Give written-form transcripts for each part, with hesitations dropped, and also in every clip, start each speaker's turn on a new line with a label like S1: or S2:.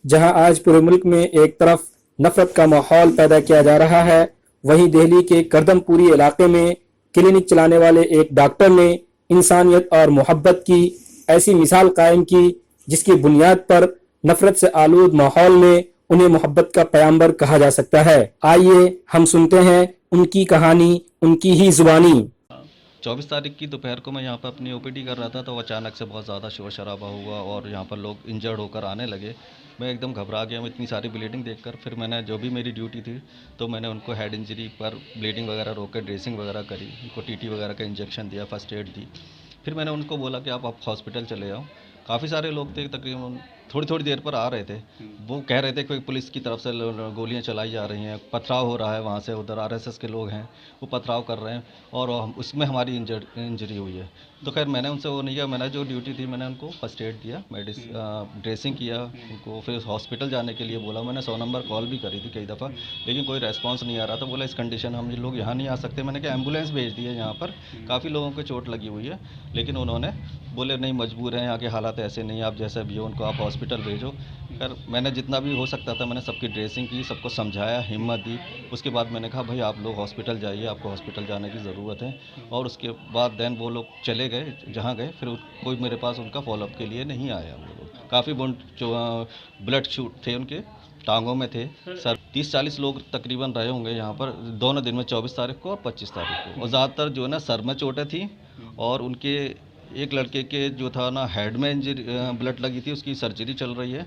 S1: जहां आज पूरे मुल्क में एक तरफ नफरत का माहौल पैदा किया जा रहा है, वहीं दिल्ली के करदमपुरी इलाके में क्लिनिक चलाने वाले एक डॉक्टर ने इंसानियत और मोहब्बत की ऐसी मिसाल कायम की जिसकी बुनियाद पर नफरत से आलूद माहौल में उन्हें मोहब्बत का पैगंबर कहा जा सकता है। आइए हम सुनते हैं उनकी कहानी उनकी ही जुबानी।
S2: 24 तारीख की दोपहर को मैं यहाँ पर अपनी ओपीडी कर रहा था, तो अचानक से बहुत ज़्यादा शोर शराबा हुआ और यहाँ पर लोग इंजर्ड होकर आने लगे। मैं एकदम घबरा गया, मैं इतनी सारी ब्लीडिंग देखकर। फिर मैंने जो भी मेरी ड्यूटी थी, तो मैंने उनको हेड इंजरी पर ब्लीडिंग वगैरह रोक कर ड्रेसिंग वगैरह करी, उनको टीटी वगैरह का इंजेक्शन दिया, फर्स्ट एड दी। फिर मैंने उनको बोला कि आप हॉस्पिटल चले जाओ। काफ़ी सारे लोग थे, तकरीबन थोड़ी थोड़ी देर पर आ रहे थे। वो कह रहे थे कि पुलिस की तरफ से गोलियां चलाई जा रही हैं, पथराव हो रहा है, वहाँ से उधर आरएसएस के लोग हैं, वो पथराव कर रहे हैं और उसमें हमारी इंजरी हुई है। तो खैर मैंने उनसे वो नहीं किया, मैंने जो ड्यूटी थी मैंने उनको फर्स्ट एड दिया, ड्रेसिंग किया उनको। फिर हॉस्पिटल जाने के लिए बोला, मैंने 100 नंबर कॉल भी करी थी कई दफ़ा, लेकिन कोई रेस्पॉन्स नहीं आ रहा था। बोला इस कंडीशन हम लोग यहाँ नहीं आ सकते। मैंने कहा एम्बुलेंस भेज दी है, यहाँ पर काफ़ी लोगों को चोट लगी हुई है, लेकिन उन्होंने बोले नहीं, मजबूर हैं, यहाँ के हालात ऐसे नहीं, आप जैसा भी हो उनको आप हॉस्पिटल भेजो। खैर मैंने जितना भी हो सकता था मैंने सबकी ड्रेसिंग की, सबको समझाया, हिम्मत दी। उसके बाद मैंने कहा भाई आप लोग हॉस्पिटल जाइए, आपको हॉस्पिटल जाने की ज़रूरत है। और उसके बाद देन वो लोग चले गए जहाँ गए, फिर कोई मेरे पास उनका फॉलोअप के लिए नहीं आया। वो लोग काफ़ी ब्लड शूट थे उनके टांगों में थे। सर 30-40 लोग तकरीबन रहे होंगे यहाँ पर दोनों दिन में, 24 तारीख को और 25 तारीख को। और ज़्यादातर जो है ना सर में चोटें थी, और उनके एक लड़के के जो था ना हेड में इंजरी, ब्लड लगी थी, उसकी सर्जरी चल रही है,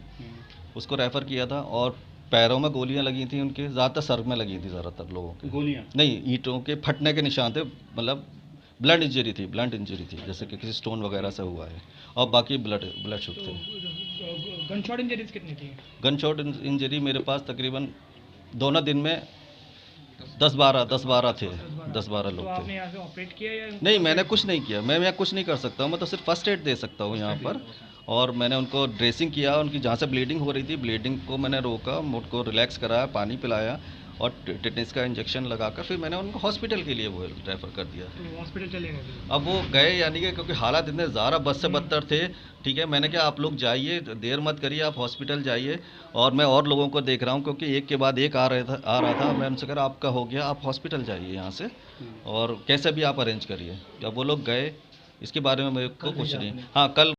S2: उसको रेफ़र किया था। और पैरों में गोलियां लगी थी उनके, ज़्यादातर सर में लगी थी ज़्यादातर लोगों के। गोलियां नहीं, ईंटों के फटने के निशान थे, मतलब ब्लड इंजरी थी, जैसे कि किसी स्टोन वगैरह से हुआ है। और बाकी ब्लड शूट थे।
S3: गन शॉट इंजरीज कितनी थी?
S2: गन शॉट इंजरी मेरे पास तकरीबन दोनों दिन में 10-12 थे, 10-12
S3: तो
S2: लोग
S3: आपने
S2: थे।
S3: यहाँ से ऑपरेट किया या
S2: नहीं, मैंने कुछ नहीं किया, मैं कुछ नहीं कर सकता हूँ, मैं तो सिर्फ फर्स्ट एड दे सकता हूँ यहाँ पर। और मैंने उनको ड्रेसिंग किया, उनकी जहाँ से ब्लीडिंग हो रही थी, ब्लीडिंग को मैंने रोका, उनको रिलैक्स कराया, पानी पिलाया और टेटनस का इंजेक्शन लगाकर फिर मैंने उनको हॉस्पिटल के लिए वो रेफ़र कर दिया।
S3: तो हॉस्पिटल चले गए थे?
S2: अब वो गए यानी कि, क्योंकि हालात इतने ज़्यादा बद से बदतर थे। ठीक है, मैंने कहा आप लोग जाइए, देर मत करिए, आप हॉस्पिटल जाइए। और मैं और लोगों को देख रहा हूँ, क्योंकि एक के बाद एक आ रहा था। मैं उनसे कह रहा आपका हो गया, आप हॉस्पिटल जाइए यहाँ से, और कैसे भी आप अरेंज करिए। अब वो लोग गए, इसके बारे में मेरे को कुछ नहीं। हाँ, कल